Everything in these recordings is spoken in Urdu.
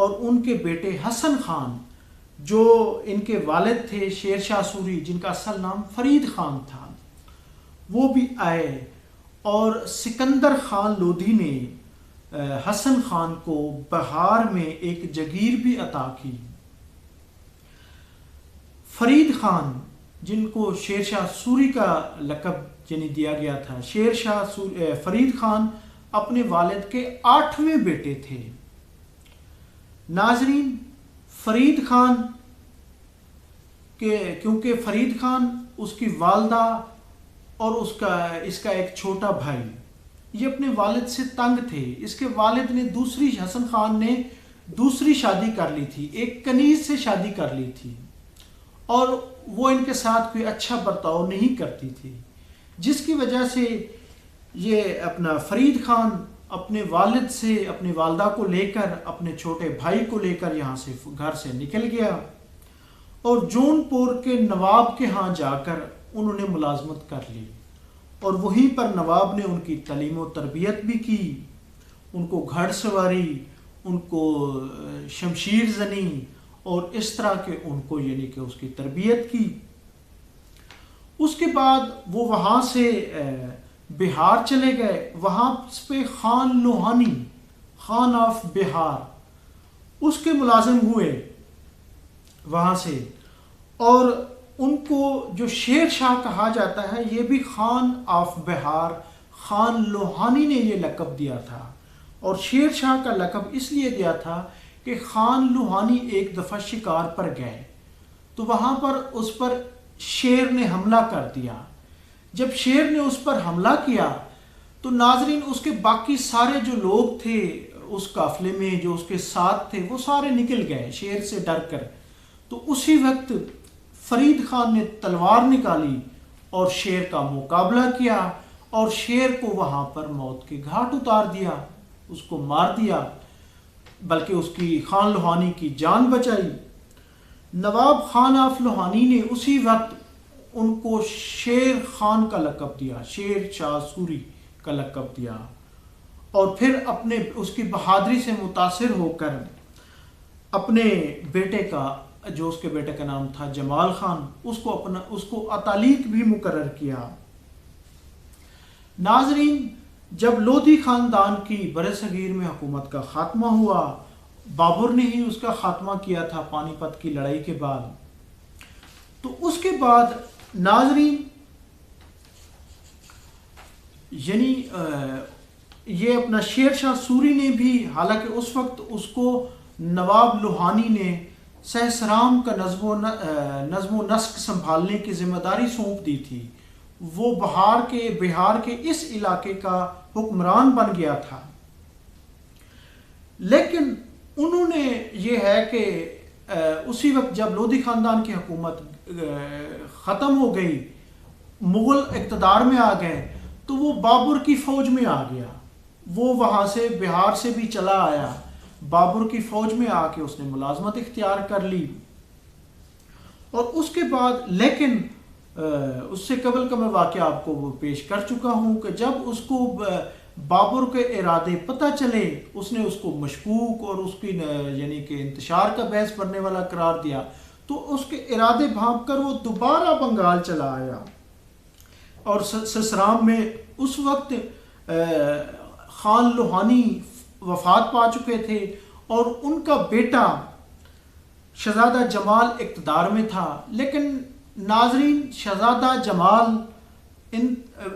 اور ان کے بیٹے حسن خان جو ان کے والد تھے شیر شاہ سوری جن کا اصل نام فرید خان تھا، وہ بھی آئے، اور سکندر خان لودھی نے حسن خان کو بہار میں ایک جگیر بھی عطا کی۔ فرید خان جن کو شیر شاہ سوری کا لقب یعنی دیا گیا تھا، فرید خان اپنے والد کے 8ویں بیٹے تھے۔ ناظرین، فرید خان کیونکہ فرید خان اس کی والدہ اور اس کا ایک چھوٹا بھائی یہ اپنے والد سے تنگ تھے۔ اس کے والد نے حسن خان نے دوسری شادی کر لی تھی، ایک کنیز سے شادی کر لی تھی، اور وہ ان کے ساتھ کوئی اچھا برتاؤ نہیں کرتی تھی، جس کی وجہ سے یہ اپنا فرید خان اپنے والد سے اپنی والدہ کو لے کر اپنے چھوٹے بھائی کو لے کر یہاں سے گھر سے نکل گیا، اور جون پور کے نواب کے ہاں جا کر انہوں نے ملازمت کر لی، اور وہیں پر نواب نے ان کی تعلیم و تربیت بھی کی، ان کو گھڑ سواری، ان کو شمشیر زنی اور اس طرح کے ان کو یعنی کہ اس کی تربیت کی۔ اس کے بعد وہ وہاں سے بہار چلے گئے، وہاں پہ خان لوہانی، خان آف بہار، اس کے ملازم ہوئے وہاں سے، اور ان کو جو شیر شاہ کہا جاتا ہے یہ بھی خان آف بہار خان لوہانی نے یہ لقب دیا تھا، اور شیر شاہ کا لقب اس لیے دیا تھا کہ خان لوہانی ایک دفعہ شکار پر گئے تو وہاں پر اس پر شیر نے حملہ کر دیا۔ جب شیر نے اس پر حملہ کیا تو ناظرین اس کے باقی سارے جو لوگ تھے اس قافلے میں جو اس کے ساتھ تھے وہ سارے نکل گئے شیر سے ڈر کر، تو اسی وقت فرید خان نے تلوار نکالی اور شیر کا مقابلہ کیا، اور شیر کو وہاں پر موت کے گھاٹ اتار دیا، اس کو مار دیا، بلکہ اس کی خان لوہانی کی جان بچائی۔ نواب خان آف لوہانی نے اسی وقت ان کو شیر خان کا لقب دیا، شیر شاہ سوری کا لقب دیا، اور پھر اس کی بہادری سے متاثر ہو کر اپنے بیٹے کا جو اس کے بیٹے کا نام تھا جمال خان اس کو اتالیق بھی مقرر کیا۔ ناظرین، جب لودھی خاندان کی برصغیر میں حکومت کا خاتمہ ہوا، بابر نے ہی اس کا خاتمہ کیا تھا پانی پت کی لڑائی کے بعد، تو اس کے بعد ناظرین یعنی یہ اپنا شیر شاہ سوری نے بھی، حالانکہ اس وقت اس کو نواب لوہانی نے سہسرام کا نظم و نسق سنبھالنے کی ذمہ داری سونپ دی تھی، وہ بہار کے اس علاقے کا حکمران بن گیا تھا، لیکن انہوں نے یہ ہے کہ اسی وقت جب لودھی خاندان کی حکومت ختم ہو گئی، مغل اقتدار میں آ گئے، تو وہ بابر کی فوج میں آ گیا، وہ وہاں سے بہار سے بھی چلا آیا، بابر کی فوج میں آ کے اس نے ملازمت اختیار کر لی، اور اس کے بعد لیکن اس سے قبل کا میں واقعہ آپ کو وہ پیش کر چکا ہوں کہ جب اس کو بابر کے ارادے پتہ چلے، اس نے اس کو مشکوک اور اس کی یعنی کہ انتشار کا باعث بننے والا قرار دیا، تو اس کے ارادے بھانپ کر وہ دوبارہ بنگال چلا آیا، اور سسرام میں اس وقت خان لوہانی وفات پا چکے تھے، اور ان کا بیٹا شہزادہ جمال اقتدار میں تھا، لیکن ناظرین شہزادہ جمال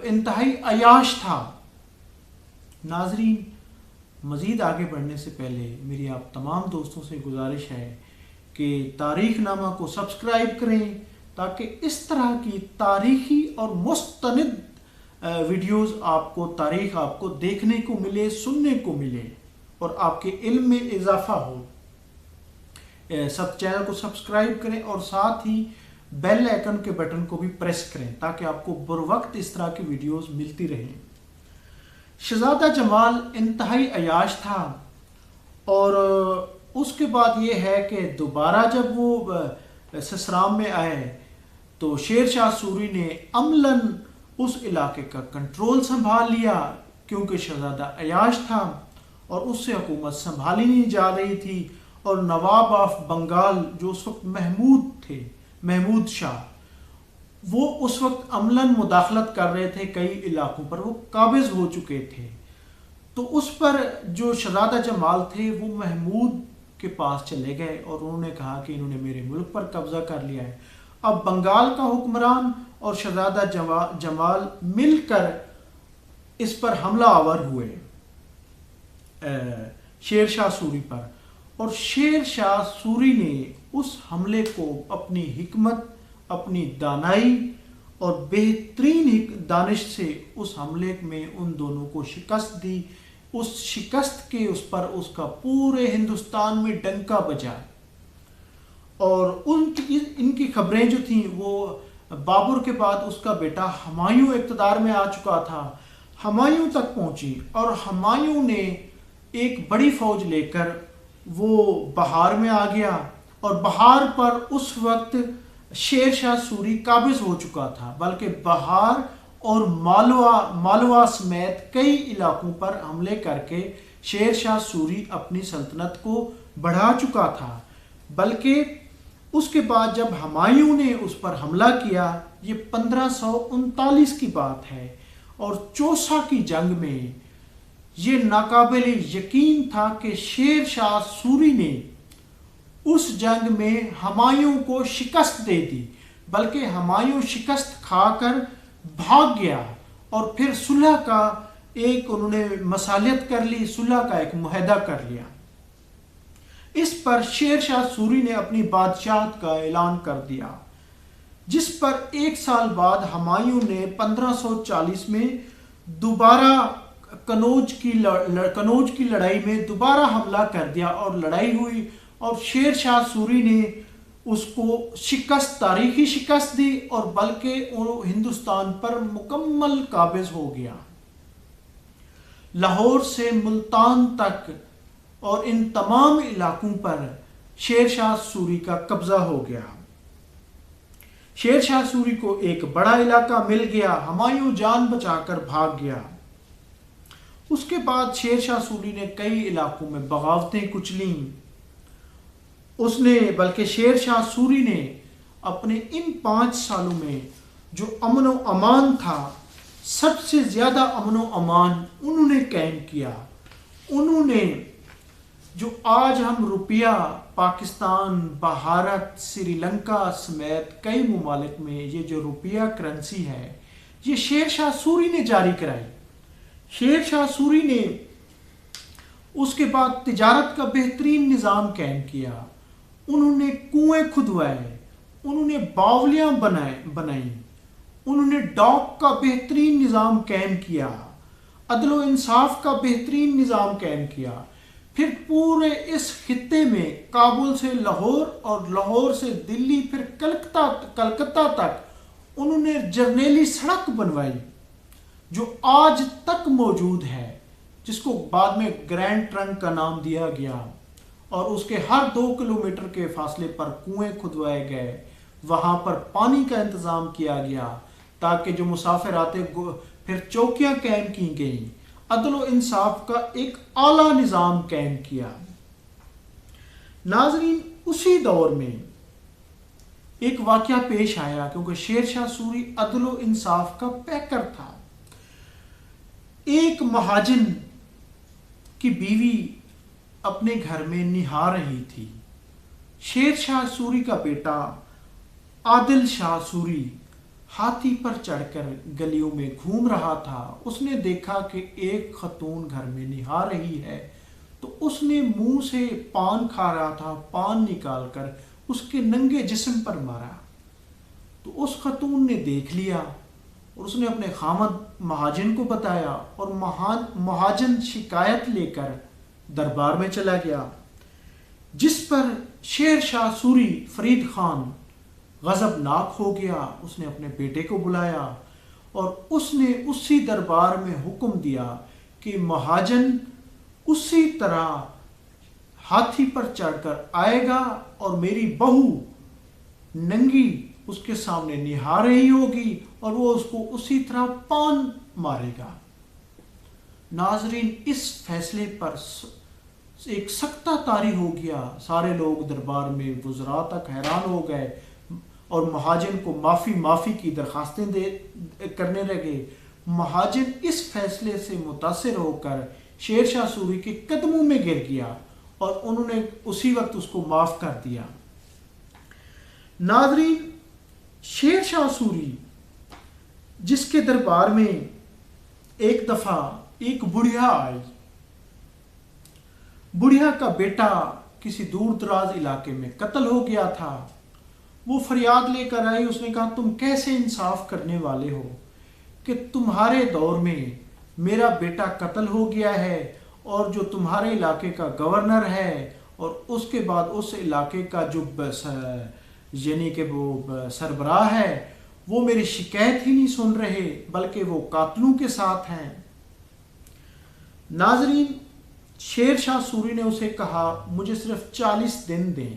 انتہائی عیاش تھا۔ ناظرین، مزید آگے بڑھنے سے پہلے میری آپ تمام دوستوں سے گزارش ہے کہ تاریخ نامہ کو سبسکرائب کریں تاکہ اس طرح کی تاریخی اور مستند ویڈیوز تاریخ آپ کو دیکھنے کو ملے، سننے کو ملے، اور آپ کے علم میں اضافہ ہو۔ چینل کو سبسکرائب کریں اور ساتھ ہی بیل آئیکن کے بٹن کو بھی پریس کریں تاکہ آپ کو بروقت اس طرح کی ویڈیوز ملتی رہیں۔ شہزادہ جمال انتہائی عیاش تھا، اور اس کے بعد یہ ہے کہ دوبارہ جب وہ سسرام میں آئے تو شیر شاہ سوری نے عملاً اس علاقے کا کنٹرول سنبھال لیا، کیونکہ شہزادہ عیاش تھا اور اس سے حکومت سنبھالی نہیں جا رہی تھی، اور نواب آف بنگال جو اس وقت محمود تھے، محمود شاہ، وہ اس وقت عملاً مداخلت کر رہے تھے کئی علاقوں پر، وہ قابض ہو چکے تھے۔ تو اس پر جو شہزادہ جمال تھے وہ محمود کے پاس چلے گئے اور انہوں نے کہا کہ انہوں نے میرے ملک پر قبضہ کر لیا ہے۔ اب بنگال کا حکمران اور شہزادہ جمال مل کر اس پر حملہ آور ہوئے شیر شاہ سوری پر، اور شیر شاہ سوری نے اس حملے کو اپنی حکمت، اپنی دانائی اور بہترین دانش سے اس حملے میں ان دونوں کو شکست دی۔ اس شکست کے اس پر اس کا پورے ہندوستان میں ڈنکا بجا، اور ان کی خبریں جو تھیں وہ بابر کے بعد اس کا بیٹا ہمایوں اقتدار میں آ چکا تھا، ہمایوں تک پہنچی، اور ہمایوں نے ایک بڑی فوج لے کر وہ بہار میں آ گیا، اور بہار پر اس وقت شیر شاہ سوری قابض ہو چکا تھا، بلکہ بہار اور مالوا سمیت کئی علاقوں پر حملے کر کے شیر شاہ سوری اپنی سلطنت کو بڑھا چکا تھا۔ بلکہ اس کے بعد جب ہمایوں نے اس پر حملہ کیا، یہ 1539 کی بات ہے، اور چوسا کی جنگ میں یہ ناقابل یقین تھا کہ شیر شاہ سوری نے اس جنگ میں ہمایوں کو شکست دے دی، بلکہ ہمایوں شکست کھا کر بھاگ گیا، اور پھر صلح کا ایک انہوں نے مصالحت کر لی، صلح کا ایک معاہدہ کر لیا۔ اس پر شیر شاہ سوری نے اپنی بادشاہت کا اعلان کر دیا، جس پر ایک سال بعد ہمایوں نے 1540 میں دوبارہ کنوج کی لڑائی میں دوبارہ حملہ کر دیا، اور لڑائی ہوئی، اور شیر شاہ سوری نے اس کو شکست، تاریخی شکست دی، اور بلکہ وہ ہندوستان پر مکمل قابض ہو گیا۔ لاہور سے ملتان تک اور ان تمام علاقوں پر شیر شاہ سوری کا قبضہ ہو گیا۔ شیر شاہ سوری کو ایک بڑا علاقہ مل گیا، ہمایوں جان بچا کر بھاگ گیا۔ اس کے بعد شیر شاہ سوری نے کئی علاقوں میں بغاوتیں کچلیں، بلکہ شیر شاہ سوری نے اپنے ان 5 سالوں میں جو امن و امان تھا، سب سے زیادہ امن و امان انہوں نے قائم کیا۔ انہوں نے جو آج ہم روپیہ پاکستان، بھارت، سری لنکا سمیت کئی ممالک میں یہ جو روپیہ کرنسی ہے، یہ شیر شاہ سوری نے جاری کرائی۔ شیر شاہ سوری نے اس کے بعد تجارت کا بہترین نظام قائم کیا، انہوں نے کنویں کھدوائے، انہوں نے باولیاں بنائیں، انہوں نے ڈاک کا بہترین نظام قائم کیا، عدل و انصاف کا بہترین نظام قائم کیا۔ پھر پورے اس خطے میں کابل سے لاہور اور لاہور سے دلی، پھر کلکتہ تک انہوں نے جرنیلی سڑک بنوائی جو آج تک موجود ہے، جس کو بعد میں گرینڈ ٹرنک کا نام دیا گیا، اور اس کے ہر 2 کلومیٹر کے فاصلے پر کنویں کھدوائے گئے، وہاں پر پانی کا انتظام کیا گیا تاکہ جو مسافر آتے، پھر چوکیاں قائم کی گئیں، عدل و انصاف کا ایک اعلیٰ نظام قائم کیا۔ ناظرین، اسی دور میں ایک واقعہ پیش آیا، کیونکہ شیر شاہ سوری عدل و انصاف کا پیکر تھا۔ ایک مہاجن کی بیوی اپنے گھر میں نہا رہی تھی۔ شیر شاہ سوری کا بیٹا عادل شاہ سوری ہاتھی پر چڑھ کر گلیوں میں گھوم رہا تھا۔ اس نے دیکھا کہ ایک خاتون گھر میں نہا رہی ہے، تو اس نے منہ سے پان کھا رہا تھا، پان نکال کر اس کے ننگے جسم پر مارا۔ تو اس خاتون نے دیکھ لیا اور اس نے اپنے خامد مہاجن کو بتایا، اور مہاجن شکایت لے کر دربار میں چلا گیا، جس پر شیر شاہ سوری فرید خان غضبناک ہو گیا۔ اس نے اپنے بیٹے کو بلایا اور اس نے اسی دربار میں حکم دیا کہ مہاجن اسی طرح ہاتھی پر چڑھ کر آئے گا اور میری بہو ننگی اس کے سامنے نہا رہی ہوگی اور وہ اس کو اسی طرح پان مارے گا۔ ناظرین، اس فیصلے پر ایک سکتہ طاری ہو گیا، سارے لوگ دربار میں وزراء تک حیران ہو گئے اور مہاجن کو معافی کی درخواستیں کرنے لگے۔ مہاجن اس فیصلے سے متاثر ہو کر شیر شاہ سوری کے قدموں میں گر گیا اور انہوں نے اسی وقت اس کو معاف کر دیا۔ ناظرین، شیر شاہ سوری جس کے دربار میں ایک دفعہ ایک بڑھیا آئی، بڑھیا کا بیٹا کسی دور دراز علاقے میں قتل ہو گیا تھا، وہ فریاد لے کر آئی۔ اس نے کہا تم کیسے انصاف کرنے والے ہو کہ تمہارے دور میں میرا بیٹا قتل ہو گیا ہے اور جو تمہارے علاقے کا گورنر ہے اور اس کے بعد اس علاقے کا جو یعنی کہ وہ سربراہ ہے وہ میری شکایت ہی نہیں سن رہے بلکہ وہ قاتلوں کے ساتھ ہیں۔ ناظرین، شیر شاہ سوری نے اسے کہا مجھے صرف 40 دن دیں،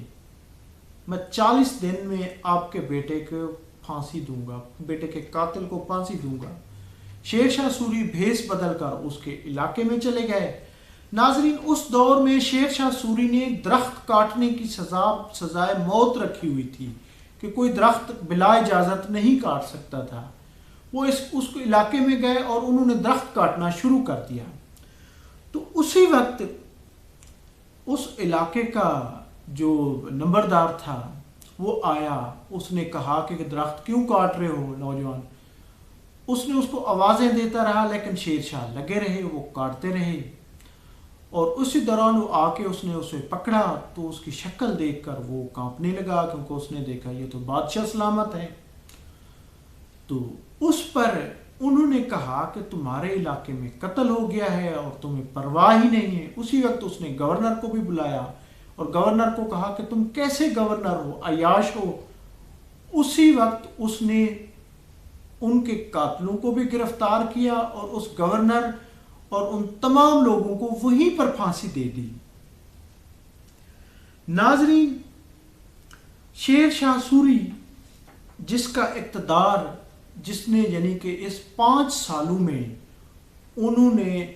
میں 40 دن میں آپ کے بیٹے کو پھانسی دوں گا، بیٹے کے قاتل کو پھانسی دوں گا۔ شیر شاہ سوری بھیس بدل کر اس کے علاقے میں چلے گئے۔ ناظرین، اس دور میں شیر شاہ سوری نے درخت کاٹنے کی سزائے موت رکھی ہوئی تھی کہ کوئی درخت بلا اجازت نہیں کاٹ سکتا تھا۔ وہ اس علاقے میں گئے اور انہوں نے درخت کاٹنا شروع کر دیا۔ تو اسی وقت اس علاقے کا جو نمبردار تھا وہ آیا، اس نے کہا کہ درخت کیوں کاٹ رہے ہو نوجوان؟ اس نے اس کو آوازیں دیتا رہا لیکن شیر شاہ لگے رہے، وہ کاٹتے رہے، اور اسی دوران وہ آ کے اس نے اسے پکڑا تو اس کی شکل دیکھ کر وہ کانپنے لگا کیونکہ اس نے دیکھا یہ تو بادشاہ سلامت ہے۔ تو اس پر انہوں نے کہا کہ تمہارے علاقے میں قتل ہو گیا ہے اور تمہیں پرواہ ہی نہیں ہے۔ اسی وقت اس نے گورنر کو بھی بلایا اور گورنر کو کہا کہ تم کیسے گورنر ہو، عیاش ہو۔ اسی وقت اس نے ان کے قاتلوں کو بھی گرفتار کیا اور اس گورنر اور ان تمام لوگوں کو وہیں پر پھانسی دے دی۔ ناظرین، شیر شاہ سوری جس کا اقتدار، جس نے یعنی کہ اس 5 سالوں میں انہوں نے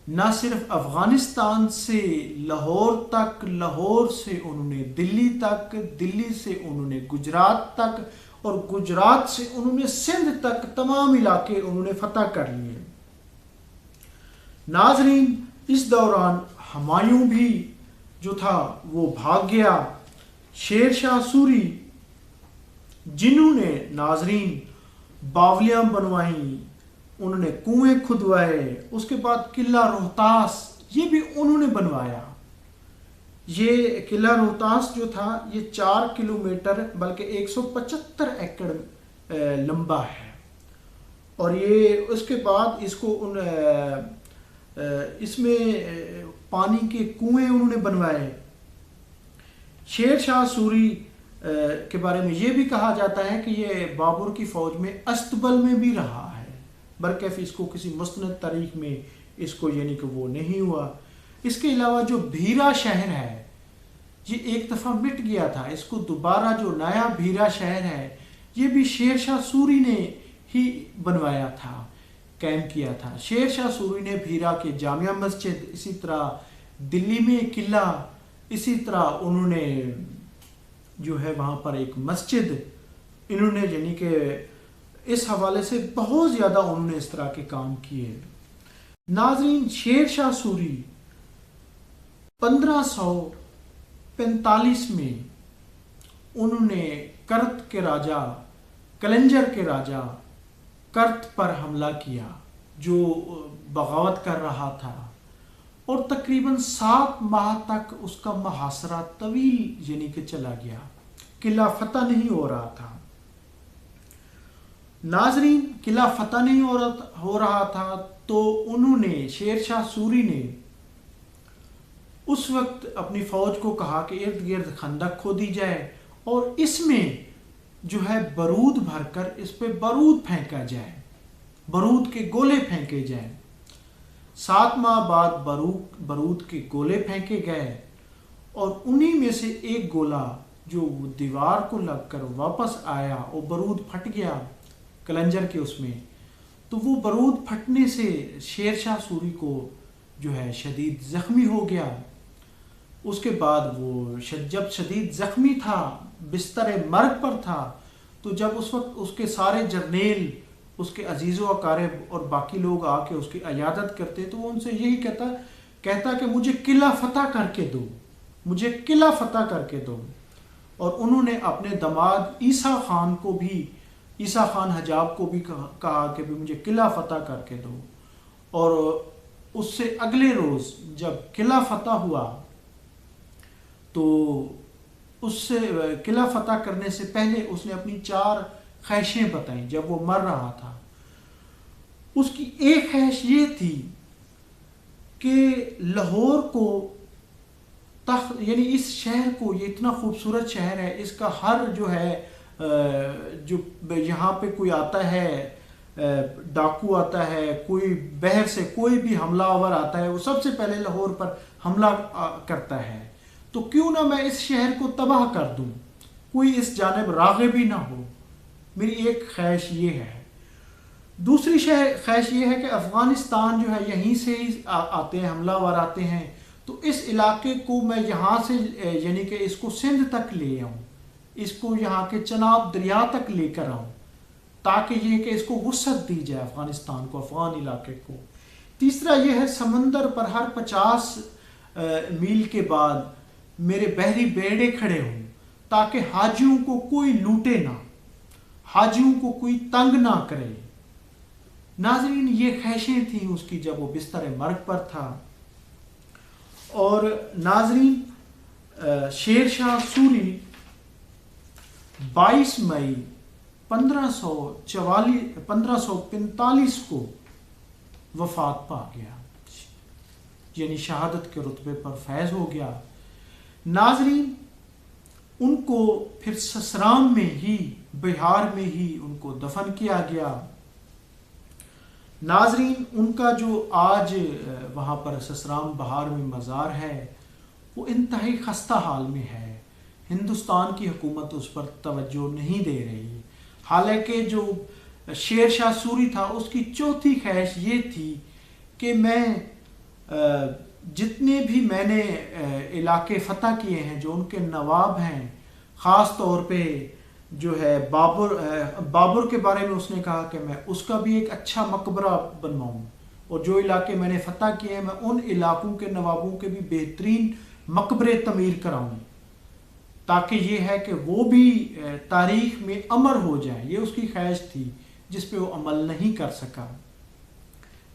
نہ صرف افغانستان سے لاہور تک، لاہور سے انہوں نے دلی تک، دلی سے انہوں نے گجرات تک اور گجرات سے انہوں نے سندھ تک تمام علاقے انہوں نے فتح کر لیے۔ ناظرین، اس دوران ہمایوں بھی جو تھا وہ بھاگ گیا۔ شیر شاہ سوری جنہوں نے ناظرین باولیاں بنوائیں، انہوں نے کنویں کھدوائے، اس کے بعد قلعہ روہتاس یہ بھی انہوں نے بنوایا۔ یہ قلعہ روہتاس جو تھا یہ 4 کلومیٹر بلکہ 175 ایکڑ لمبا ہے، اور یہ اس کے بعد اس کو اس میں پانی کے کنویں انہوں نے بنوائے۔ شیر شاہ سوری کے بارے میں یہ بھی کہا جاتا ہے کہ یہ بابر کی فوج میں استبل میں بھی رہا ہے، برکیف اس کو کسی مستند تاریخ میں اس کو یعنی کہ وہ نہیں ہوا۔ اس کے علاوہ جو بھیرا شہر ہے یہ ایک دفعہ مٹ گیا تھا، اس کو دوبارہ جو نیا بھیرا شہر ہے یہ بھی شیر شاہ سوری نے ہی بنوایا تھا، قائم کیا تھا۔ شیر شاہ سوری نے بھیرا کے جامع مسجد، اسی طرح دلی میں قلعہ، اسی طرح انہوں نے جو ہے وہاں پر ایک مسجد انہوں نے یعنی کہ اس حوالے سے بہت زیادہ انہوں نے اس طرح کے کام کیے۔ ناظرین، شیر شاہ سوری 1545 میں انہوں نے کرت کے راجہ، کلنجر کے راجہ کرت پر حملہ کیا جو بغاوت کر رہا تھا، اور تقریباً 7 ماہ تک اس کا محاصرہ طویل یعنی کہ چلا گیا، قلعہ فتح نہیں ہو رہا تھا۔ ناظرین، قلعہ فتح نہیں ہو رہا تھا تو انہوں نے شیر شاہ سوری نے اس وقت اپنی فوج کو کہا کہ ارد گرد خندق کھودی جائے اور اس میں جو ہے بارود بھر کر اس پہ بارود پھینکا جائے، بارود کے گولے پھینکے جائیں۔ 7 ماہ بعد بارود کے گولے پھینکے گئے اور انہی میں سے ایک گولا جو دیوار کو لگ کر واپس آیا اور بارود پھٹ گیا کلنجر کے اس میں، تو وہ بارود پھٹنے سے شیر شاہ سوری کو جو ہے شدید زخمی ہو گیا۔ اس کے بعد وہ جب شدید زخمی تھا، بستر مرگ پر تھا، تو جب اس وقت اس کے سارے جرنیل، اس کے عزیز و اقارب اور باقی لوگ آ کے اس کی عیادت کرتے تو وہ ان سے یہی کہتا کہ مجھے قلعہ فتح کر کے دو، مجھے قلعہ فتح کر کے دو۔ اور انہوں نے اپنے داماد عیسیٰ خان کو بھی، عیسیٰ خان حجاب کو بھی کہا کہ مجھے قلعہ فتح کر کے دو۔ اور اس سے اگلے روز جب قلعہ فتح ہوا تو اس سے قلعہ فتح کرنے سے پہلے اس نے اپنی 4 خواہشیں بتائیں جب وہ مر رہا تھا۔ اس کی ایک خواہش یہ تھی کہ لاہور کو یعنی اس شہر کو، یہ اتنا خوبصورت شہر ہے، اس کا ہر جو ہے جو یہاں پہ کوئی آتا ہے، ڈاکو آتا ہے، کوئی بحر سے کوئی بھی حملہ آور آتا ہے، وہ سب سے پہلے لاہور پر حملہ کرتا ہے، تو کیوں نہ میں اس شہر کو تباہ کر دوں، کوئی اس جانب راغب ہی نہ ہو۔ میری ایک خواہش یہ ہے۔ دوسری خواہش یہ ہے کہ افغانستان جو ہے یہیں سے ہی آتے ہیں، حملہ آور آتے ہیں، تو اس علاقے کو میں یہاں سے یعنی کہ اس کو سندھ تک لے آؤں، اس کو یہاں کے چناب دریا تک لے کر آؤں، تاکہ یہ کہ اس کو وسعت دی جائے افغانستان کو، افغان علاقے کو۔ تیسرا یہ ہے سمندر پر ہر 50 میل کے بعد میرے بحری بیڑے کھڑے ہوں، تاکہ حاجیوں کو کوئی لوٹے نہ، حاجیوں کو کوئی تنگ نہ کرے۔ ناظرین، یہ خواہشیں تھیں اس کی جب وہ بستر مرگ پر تھا۔ اور ناظرین، شیر شاہ سوری 22 مئی 1545 کو وفات پا گیا، یعنی شہادت کے رتبے پر فیض ہو گیا۔ ناظرین، ان کو پھر سسرام میں ہی، بہار میں ہی ان کو دفن کیا گیا۔ ناظرین، ان کا جو آج وہاں پر سسرام بہار میں مزار ہے وہ انتہائی خستہ حال میں ہے، ہندوستان کی حکومت اس پر توجہ نہیں دے رہی۔ حالانکہ جو شیر شاہ سوری تھا اس کی چوتھی خواہش یہ تھی کہ میں جتنے بھی میں نے علاقے فتح کیے ہیں، جو ان کے نواب ہیں، خاص طور پہ جو ہے بابر کے بارے میں اس نے کہا کہ میں اس کا بھی ایک اچھا مقبرہ بنواؤں، اور جو علاقے میں نے فتح کیے ہیں میں ان علاقوں کے نوابوں کے بھی بہترین مقبرے تعمیر کراؤں، تاکہ یہ ہے کہ وہ بھی تاریخ میں امر ہو جائیں۔ یہ اس کی خواہش تھی جس پہ وہ عمل نہیں کر سکا،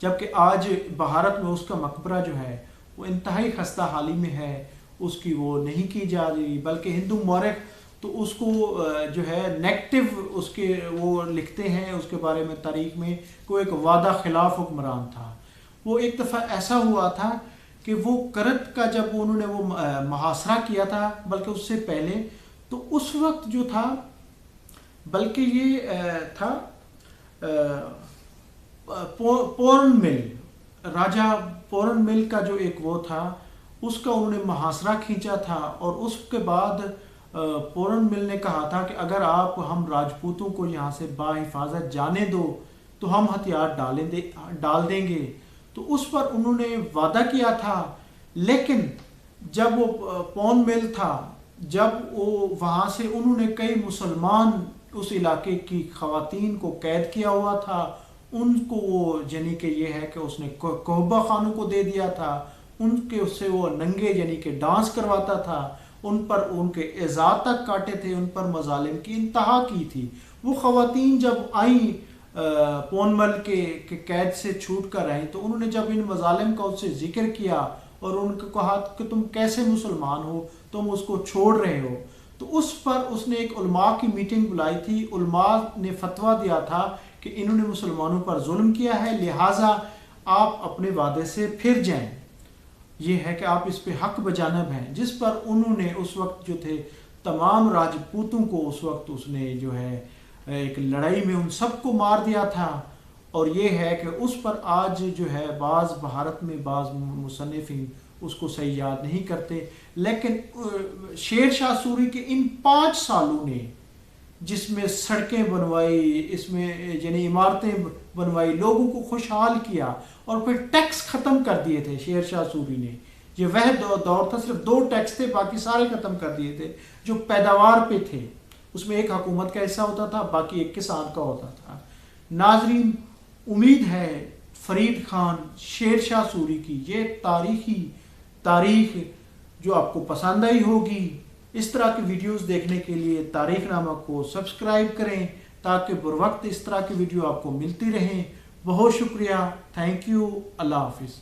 جبکہ آج بھارت میں اس کا مقبرہ جو ہے وہ انتہائی خستہ حالی میں ہے، اس کی وہ نہیں کی جا رہی، بلکہ ہندو مورخ تو اس کو جو ہے نیگیٹو اس کے وہ لکھتے ہیں اس کے بارے میں تاریخ میں کہ وہ ایک وعدہ خلاف حکمران تھا۔ وہ ایک دفعہ ایسا ہوا تھا کہ وہ کرت کا جب انہوں نے وہ محاصرہ کیا تھا، بلکہ اس سے پہلے، تو اس وقت جو تھا بلکہ یہ تھا پورن مل، راجہ پورن مل کا جو ایک وہ تھا، اس کا انہوں نے محاصرہ کھینچا تھا، اور اس کے بعد پورن مل نے کہا تھا کہ اگر آپ ہم راجپوتوں کو یہاں سے باحفاظت جانے دو تو ہم ہتھیار ڈال دیں گے۔ تو اس پر انہوں نے وعدہ کیا تھا، لیکن جب وہ پون مل تھا، جب وہ وہاں سے انہوں نے کئی مسلمان اس علاقے کی خواتین کو قید کیا ہوا تھا، ان کو وہ یعنی کہ یہ ہے کہ اس نے کوہبہ خانوں کو دے دیا تھا، ان کے اس سے وہ ننگے یعنی کہ ڈانس کرواتا تھا، ان پر ان کے اعزاز تک کاٹے تھے، ان پر مظالم کی انتہا کی تھی۔ وہ خواتین جب آئیں پون مل کے قید سے چھوٹ کر آئیں تو انہوں نے جب ان مظالم کا اس سے ذکر کیا اور ان کو کہا کہ تم کیسے مسلمان ہو، تم اس کو چھوڑ رہے ہو، تو اس پر اس نے ایک علماء کی میٹنگ بلائی تھی۔ علماء نے فتویٰ دیا تھا کہ انہوں نے مسلمانوں پر ظلم کیا ہے، لہٰذا آپ اپنے وعدے سے پھر جائیں، یہ ہے کہ آپ اس پہ حق بجانب ہیں، جس پر انہوں نے اس وقت جو تھے تمام راجپوتوں کو اس وقت اس نے جو ہے ایک لڑائی میں ان سب کو مار دیا تھا۔ اور یہ ہے کہ اس پر آج جو ہے بعض بھارت میں بعض مصنفین اس کو صحیح یاد نہیں کرتے، لیکن شیر شاہ سوری کے ان 5 سالوں نے جس میں سڑکیں بنوائی، اس میں یعنی عمارتیں بنوائی، لوگوں کو خوشحال کیا، اور پھر ٹیکس ختم کر دیے تھے شیر شاہ سوری نے، یہ وہ دور تھا، صرف 2 ٹیکس تھے، باقی سارے ختم کر دیے تھے جو پیداوار پہ تھے، اس میں ایک حکومت کا حصہ ہوتا تھا، باقی ایک کسان کا ہوتا تھا۔ ناظرین، امید ہے فرید خان شیر شاہ سوری کی یہ تاریخی تاریخ جو آپ کو پسند آئی ہوگی۔ اس طرح کی ویڈیوز دیکھنے کے لیے تاریخ نامہ کو سبسکرائب کریں تاکہ بروقت اس طرح کی ویڈیو آپ کو ملتی رہیں۔ بہت شکریہ، تھینک یو، اللہ حافظ۔